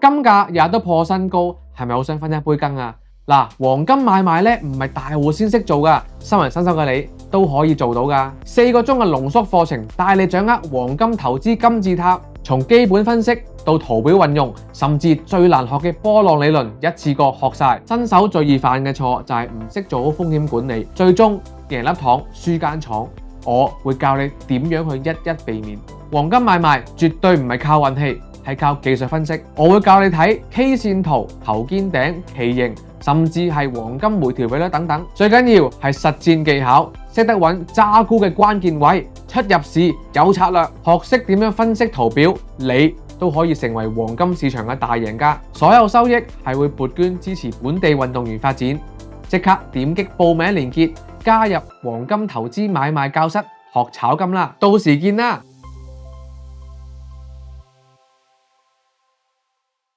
金價日日都破新高，係咪好想分一杯羹啊？嗱，黃金買賣咧唔係大戶先識做噶，新手嘅你都可以做到噶。4個鐘嘅濃縮課程，帶你掌握黃金投資金字塔，從基本分析到圖表運用，甚至最難學嘅波浪理論，一次過學晒。新手最易犯嘅錯就係唔識做好風險管理，最終贏粒糖輸間廠。我會教你點樣去一一避免。黃金買賣絕對唔係靠運氣，係靠技術分析。我會教你睇 K 線圖、頭肩頂、旗形，甚至係黃金回調比率等等。最緊要係實戰技巧，識得揾揸沽嘅關鍵位，出入市有策略，學識點樣分析圖表，你都可以成為黃金市場嘅大贏家。所有收益係會撥捐支持本地運動員發展。即刻點擊報名連結，加入黃金投資買賣教室學炒金啦！到時見啦！